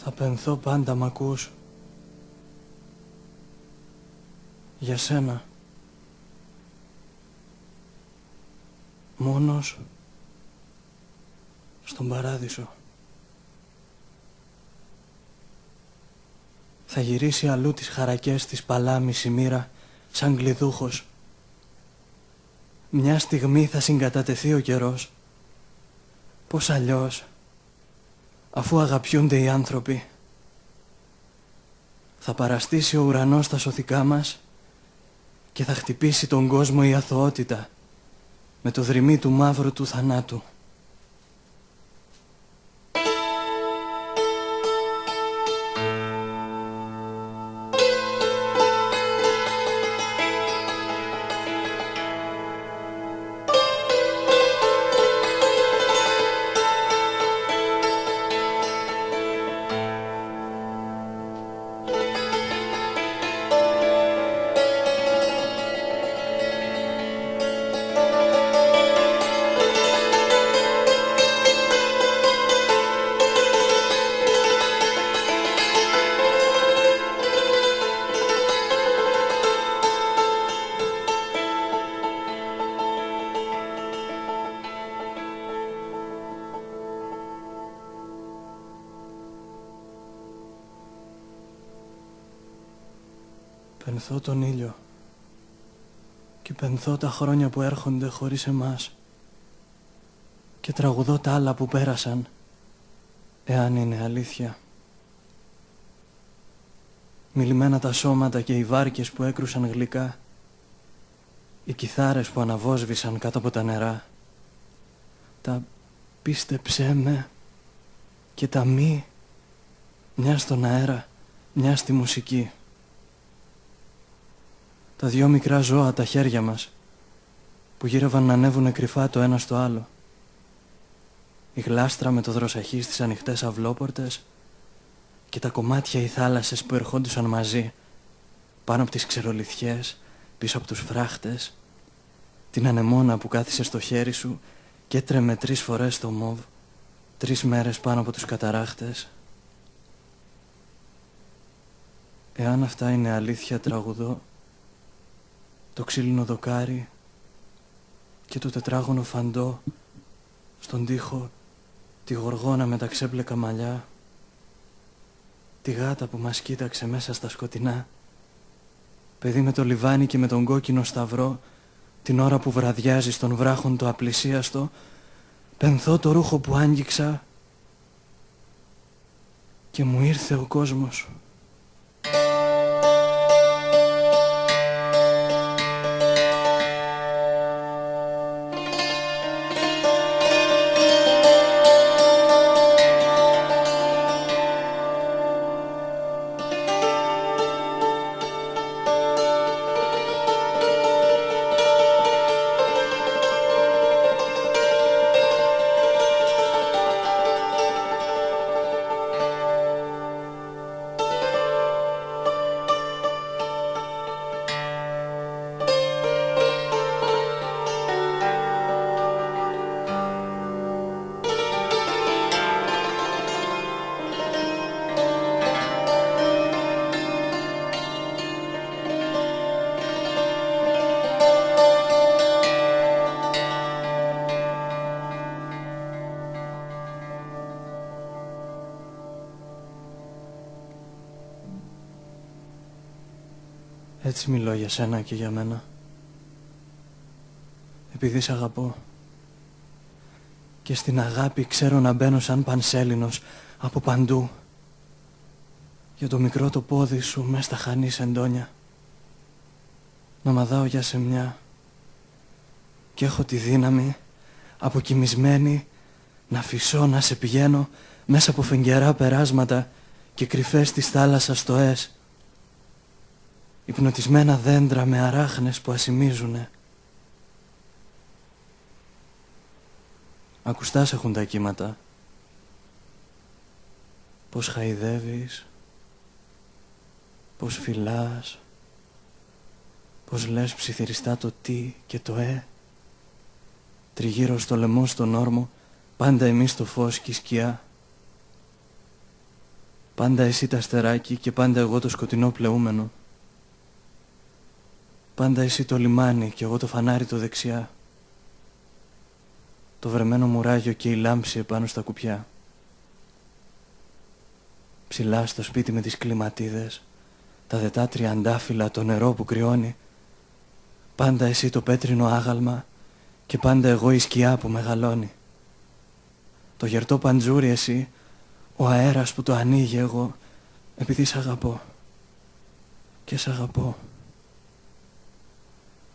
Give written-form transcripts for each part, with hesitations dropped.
Θα πενθώ πάντα, μ' ακούς? Για σένα. Μόνος στον παράδεισο. Θα γυρίσει αλλού τις χαρακές της παλάμης η μοίρα σαν γλυδούχος. Μια στιγμή θα συγκατατεθεί ο καιρός. Πώς αλλιώς, αφού αγαπιούνται οι άνθρωποι. Θα παραστήσει ο ουρανός στα σωθικά μας και θα χτυπήσει τον κόσμο η αθωότητα με το δρυμί του μαύρου του θανάτου. Πενθώ τον ήλιο και πενθώ τα χρόνια που έρχονται χωρίς εμάς και τραγουδώ τα άλλα που πέρασαν, εάν είναι αλήθεια. Μιλημένα τα σώματα και οι βάρκες που έκρουσαν γλυκά, οι κιθάρες που αναβόσβησαν κάτω από τα νερά, τα πίστεψέ με και τα μη, μια στον αέρα, μια στη μουσική. Τα δυο μικρά ζώα, τα χέρια μας, που γύρευαν να ανέβουνε κρυφά το ένα στο άλλο. Η γλάστρα με το δροσαχή στις ανοιχτές αυλόπορτες και τα κομμάτια οι θάλασσες που ερχόντουσαν μαζί, πάνω από τις ξερολιθιές, πίσω από τους φράχτες, την ανεμόνα που κάθισε στο χέρι σου και έτρεμε 3 φορές το μοβ, 3 μέρες πάνω από τους καταράχτες. Εάν αυτά είναι αλήθεια, τραγουδώ το ξύλινο δοκάρι και το τετράγωνο φαντό στον τοίχο, τη γοργόνα με τα ξέμπλεκα μαλλιά, τη γάτα που μας κοίταξε μέσα στα σκοτεινά, παιδί με το λιβάνι και με τον κόκκινο σταυρό, την ώρα που βραδιάζει στον βράχον το απλησίαστο, πενθώ το ρούχο που άγγιξα και μου ήρθε ο κόσμος. Έτσι μιλώ για σένα και για μένα. Επειδή σ' αγαπώ. Και στην αγάπη ξέρω να μπαίνω σαν πανσέλινος από παντού. Για το μικρό το πόδι σου μες στα χανή σεντόνια. Να μαδάω για σε μια. Και έχω τη δύναμη, αποκοιμισμένη, να φυσώ, να σε πηγαίνω μέσα από φεγγερά περάσματα και κρυφές της θάλασσας στοές. Υπνοτισμένα δέντρα με αράχνες που ασημίζουνε. Ακουστάς έχουν τα κύματα. Πώς χαϊδεύεις, πώς φυλάς, πώς λες ψιθυριστά το τι και το τριγύρω στο λαιμό στον όρμο, πάντα εμείς το φως και η σκιά. Πάντα εσύ τα αστεράκι και πάντα εγώ το σκοτεινό πλεούμενο. Πάντα εσύ το λιμάνι και εγώ το φανάρι το δεξιά. Το βρεμένο μουράγιο και η λάμψη επάνω στα κουπιά. Ψηλά στο σπίτι με τις κλιματίδες, τα δετά τριαντάφυλλα, το νερό που κρυώνει. Πάντα εσύ το πέτρινο άγαλμα και πάντα εγώ η σκιά που μεγαλώνει. Το γερτό παντζούρι εσύ, ο αέρας που το ανοίγει εγώ, επειδή σ' αγαπώ και σ' αγαπώ.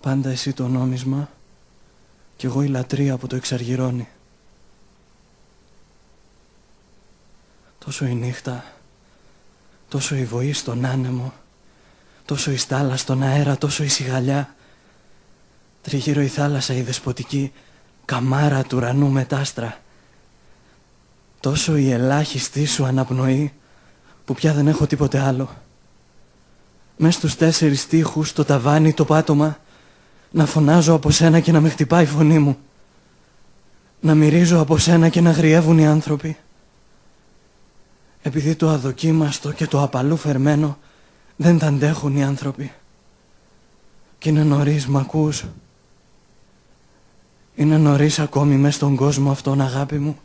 Πάντα εσύ το νόμισμα κι εγώ η λατρεία που το εξαργυρώνει. Τόσο η νύχτα, τόσο η βοή στον άνεμο, τόσο η στάλα στον αέρα, τόσο η σιγαλιά. Τριγύρω η θάλασσα η δεσποτική καμάρα του ουρανού μετάστρα. Τόσο η ελάχιστη σου αναπνοή που πια δεν έχω τίποτε άλλο. Μες στους 4 τοίχους, το ταβάνι, το πάτωμα, να φωνάζω από σένα και να με χτυπάει η φωνή μου. Να μυρίζω από σένα και να γριεύουν οι άνθρωποι. Επειδή το αδοκίμαστο και το απαλού φερμένο δεν τα αντέχουν οι άνθρωποι. Κι είναι νωρίς, μ' ακούς? Είναι νωρίς ακόμη μες στον κόσμο αυτόν, αγάπη μου,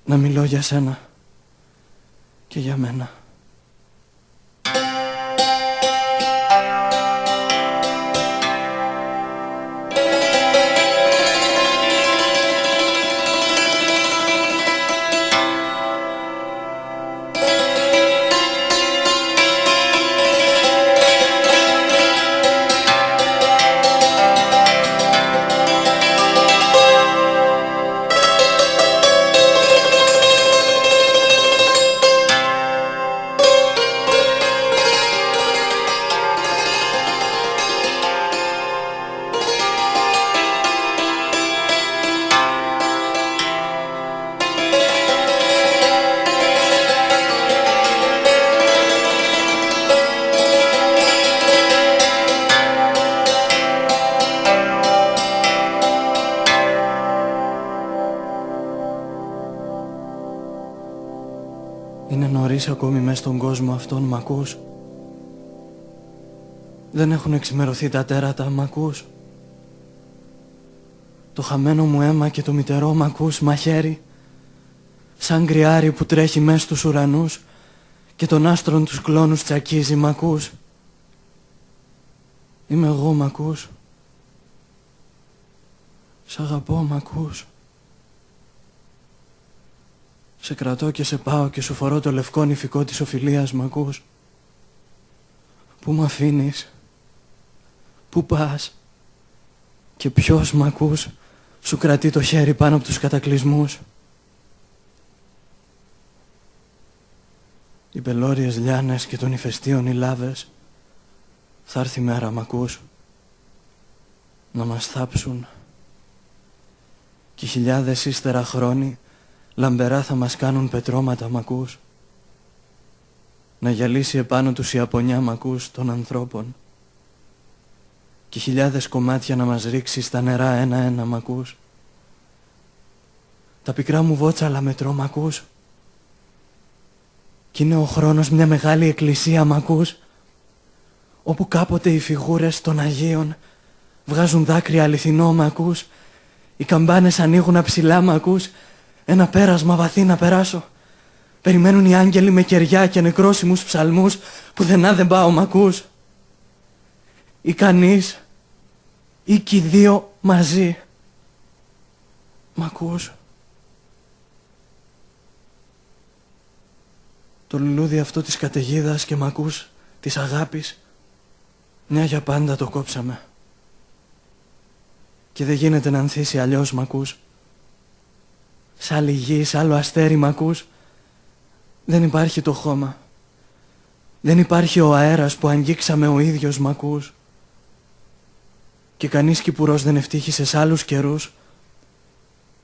να μιλώ για σένα και για μένα. Είναι νωρίς ακόμη μες στον κόσμο αυτόν, μ' ακούς? Δεν έχουν εξημερωθεί τα τέρατα, μ' ακούς? Το χαμένο μου αίμα και το μητερό, μ' ακούς, μαχαίρι? Σαν κρυάρι που τρέχει μες στους ουρανούς και των άστρων τους κλόνους τσακίζει, μ' ακούς? Είμαι εγώ, μ' ακούς? Σ' αγαπώ, μ' ακούς? Σε κρατώ και σε πάω και σου φορώ το λευκό νηφικό της οφειλίας, μ' ακούς? Πού μ' αφήνεις? Πού πας? Και ποιος, μ' ακούς, σου κρατεί το χέρι πάνω από τους κατακλυσμούς? Οι πελώριες λιάνες και των ηφαιστείων οι λάβες, θα έρθει μέρα, μ' ακούς, να μας θάψουν. Και χιλιάδες ύστερα χρόνοι λαμπερά θα μας κάνουν πετρώματα, μ' ακούς? Να γυαλίσει επάνω τους η απονιά, μ' ακούς, των ανθρώπων. Και χιλιάδες κομμάτια να μας ρίξει στα νερά ένα-ένα, μ' ακούς? Τα πικρά μου βότσαλα μετρώ, μ' ακούς? Κι είναι ο χρόνος μια μεγάλη εκκλησία, μ' ακούς? Όπου κάποτε οι φιγούρες των Αγίων βγάζουν δάκρυα αληθινό, μ' ακούς? Οι καμπάνες ανοίγουν αψηλά, μ' ακούς? Ένα πέρασμα βαθύ να περάσω. Περιμένουν οι άγγελοι με κεριά και νεκρόσιμους ψαλμούς, πουθενά δεν πάω, μ' ακούς? Ή κανείς, ή κι οι δύο μαζί, μ' ακούς? Το λουλούδι αυτό της καταιγίδας και μ' ακούς, της αγάπης, μια για πάντα το κόψαμε. Και δεν γίνεται να ανθίσει αλλιώς, μ' ακούς? Σ' άλλη γη, σ' άλλο αστέρι, μ' ακούς? Δεν υπάρχει το χώμα. Δεν υπάρχει ο αέρας που αγγίξαμε ο ίδιος, μ' ακούς? Και κανείς κυπουρός δεν ευτύχησε σ' άλλους καιρούς,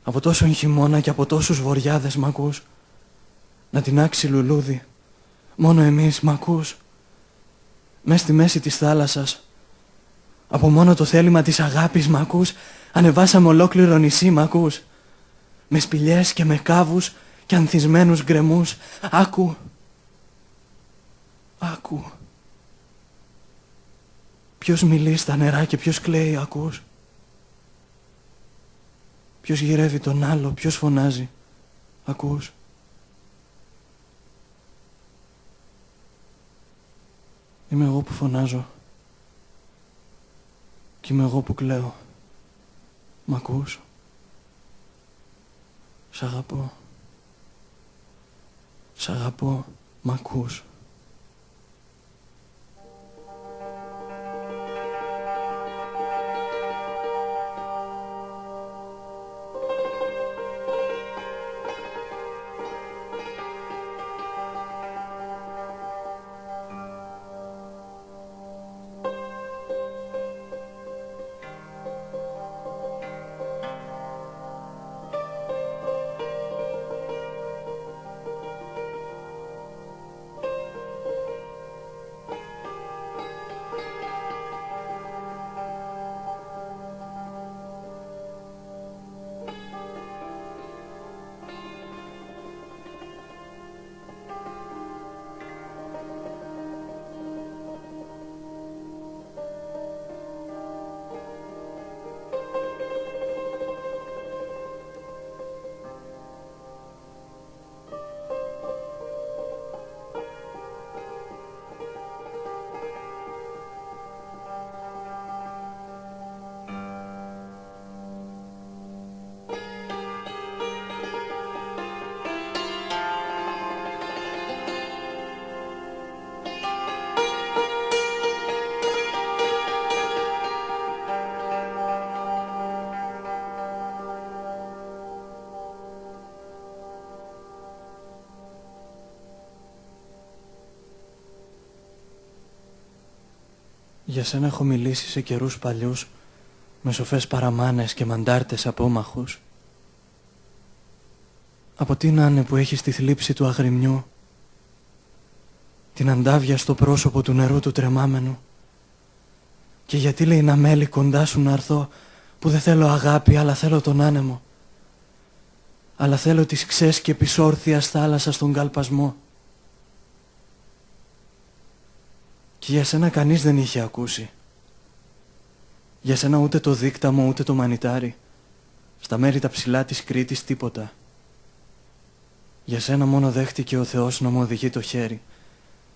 από τόσον χειμώνα και από τόσους βοριάδες, μ' ακούς, να τεινάξει λουλούδι. Μόνο εμείς, μ' ακούς? Μες στη μέση της θάλασσας, από μόνο το θέλημα της αγάπης, μ' ακούς, ανεβάσαμε ολόκληρο νησί, μ' ακούς? Με σπηλιές και με κάβους και ανθισμένους γκρεμούς. Άκου, Άκου. Ποιος μιλεί στα νερά και ποιος κλαίει, ακούς? Ποιος γυρεύει τον άλλο, ποιος φωνάζει, ακούς? Είμαι εγώ που φωνάζω και είμαι εγώ που κλαίω. Μ' ακούς? Σ' αγαπώ. Σ' αγαπώ, μ' ακούς? Για σένα έχω μιλήσει σε καιρούς παλιούς, με σοφές παραμάνες και μαντάρτες απόμαχους. Από τι να είναι που έχεις τη θλίψη του αγριμιού, την αντάβια στο πρόσωπο του νερού του τρεμάμενου. Και γιατί λέει να μέλει κοντά σου να έρθω, που δεν θέλω αγάπη αλλά θέλω τον άνεμο. Αλλά θέλω της ξές και πισόρθιας θάλασσας στον καλπασμό. Και για σένα κανείς δεν είχε ακούσει. Για σένα ούτε το δίκταμο ούτε το μανιτάρι. Στα μέρη τα ψηλά της Κρήτης τίποτα. Για σένα μόνο δέχτηκε ο Θεός να μου οδηγεί το χέρι.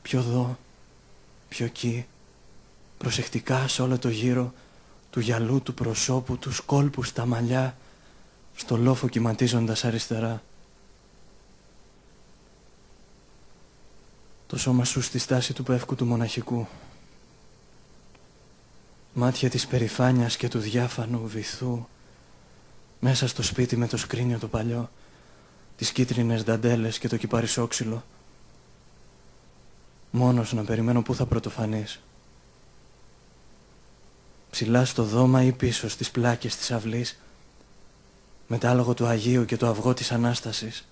Πιο δω, πιο εκεί, προσεκτικά σε όλο το γύρο του γυαλού, του προσώπου, τους κόλπους στα μαλλιά, στο λόφο κυματίζοντας αριστερά. Το σώμα σου στη στάση του πεύκου του μοναχικού. Μάτια της περηφάνειας και του διάφανου βυθού, μέσα στο σπίτι με το σκρίνιο το παλιό, τις κίτρινες δαντέλες και το κυπαρισόξυλο. Μόνος να περιμένω πού θα πρωτοφανείς. Ψηλά στο δώμα ή πίσω στις πλάκες της αυλής, με τ' άλογο του Αγίου και το αυγό της Ανάστασης.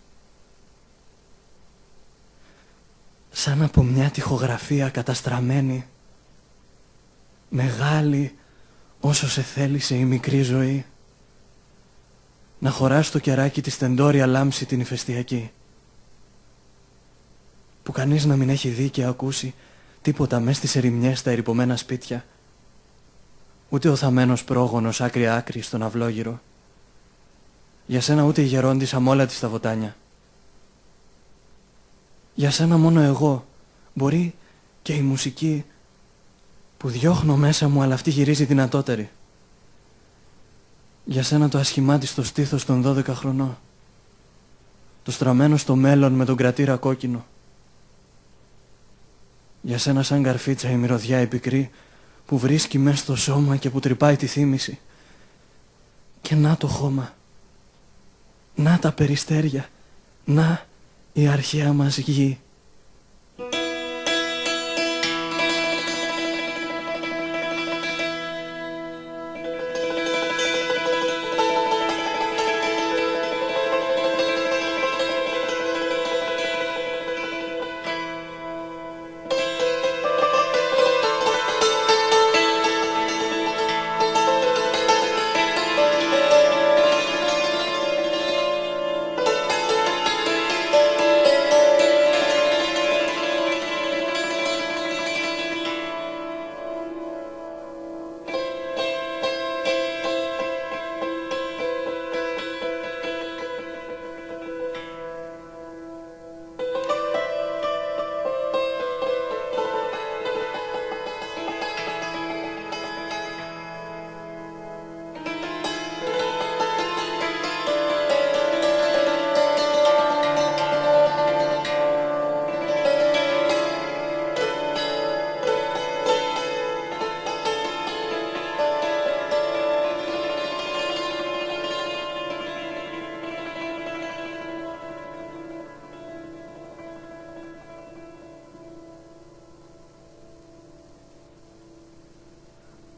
Σαν από μια τοιχογραφία καταστραμμένη, μεγάλη όσο σε θέλησε η μικρή ζωή, να χωράς στο κεράκι της τεντόρια λάμψη την ηφαιστειακή, που κανείς να μην έχει δει και ακούσει τίποτα μες στις ερημιές τα ερειπωμένα σπίτια, ούτε ο θαμμένος πρόγονος άκρη-άκρη στον αυλόγυρο. Για σένα ούτε η γερόντισσα μ' όλα της τα βοτάνια. Για σένα μόνο εγώ, μπορεί και η μουσική που διώχνω μέσα μου, αλλά αυτή γυρίζει δυνατότερη. Για σένα το ασχημάτιστο στήθος των 12 χρονών, το στραμμένο στο μέλλον με τον κρατήρα κόκκινο. Για σένα σαν καρφίτσα η μυρωδιά η πικρή που βρίσκει μες στο σώμα και που τρυπάει τη θύμηση. Και να το χώμα, να τα περιστέρια, να η αρχαία μας γη.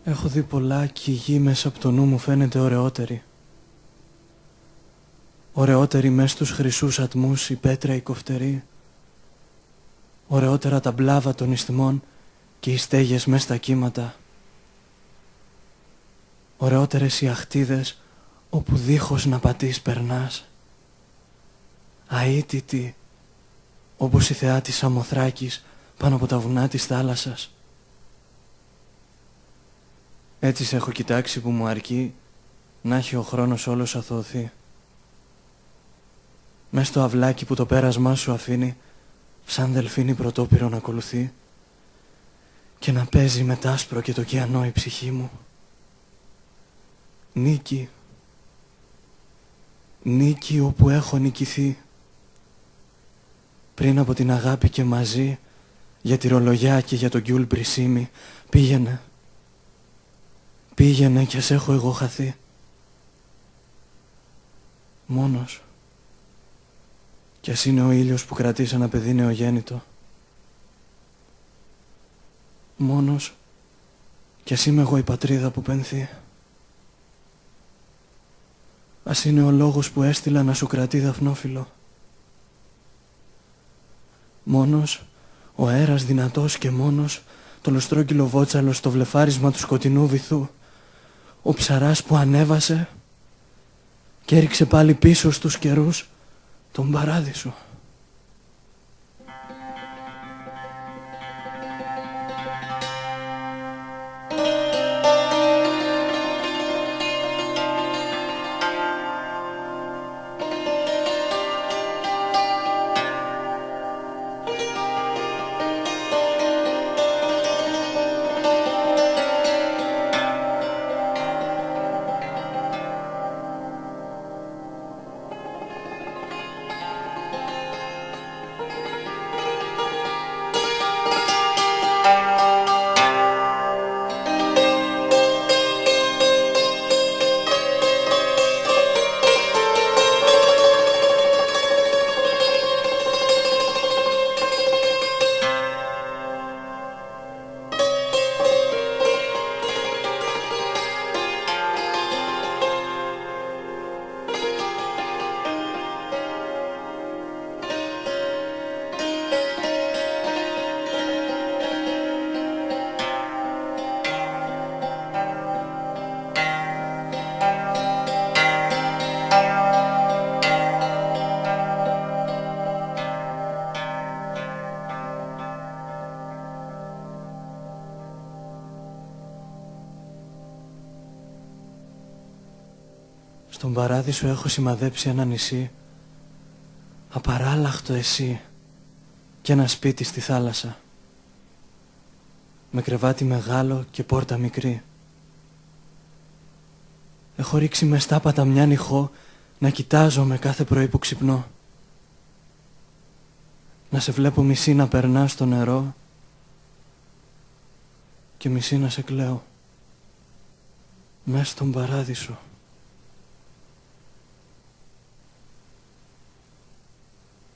Έχω δει πολλά κι η γη μέσα από το νου μου φαίνεται ωραιότερη. Ωραιότερη μες στους χρυσούς ατμούς η πέτρα η κοφτερή. Ωραιότερα τα μπλάβα των ισθμών και οι στέγες μες στα κύματα. Ωραιότερες οι αχτίδες όπου δίχως να πατείς περνάς. Αίτητη όπως η θεά της Σαμοθράκης πάνω από τα βουνά της θάλασσας. Έτσι σε έχω κοιτάξει που μου αρκεί να έχει ο χρόνος όλος αθωωθεί. Μες στο αυλάκι που το πέρασμά σου αφήνει σαν δελφίνι πρωτόπυρο να ακολουθεί και να παίζει με τ' άσπρο και το ωκεανό η ψυχή μου. Νίκη, νίκη όπου έχω νικηθεί. Πριν από την αγάπη και μαζί για τη ρολογιά και για τον Γκιούλ Μπρισίμι πήγαινε. Πήγαινε κι ας έχω εγώ χαθεί. Μόνος. Κι ας είναι ο ήλιος που κρατείς ένα παιδί νεογέννητο. Μόνος. Κι ας είμαι εγώ η πατρίδα που πενθεί. Ας είναι ο λόγος που έστειλα να σου κρατεί δαφνόφυλλο. Μόνος. Ο αέρας δυνατός και μόνος. Το λοστρόκυλο βότσαλο στο βλεφάρισμα του σκοτεινού βυθού. Ο ψαράς που ανέβασε και έριξε πάλι πίσω στους καιρούς τον παράδεισο. Στον παράδεισο έχω σημαδέψει ένα νησί, απαράλλαχτο εσύ, και ένα σπίτι στη θάλασσα, με κρεβάτι μεγάλο και πόρτα μικρή. Έχω ρίξει μες τάπατα μια νυχό να κοιτάζω με κάθε πρωί που ξυπνώ, να σε βλέπω μισή να περνά στο νερό και μισή να σε κλαίω, μες στον παράδεισο.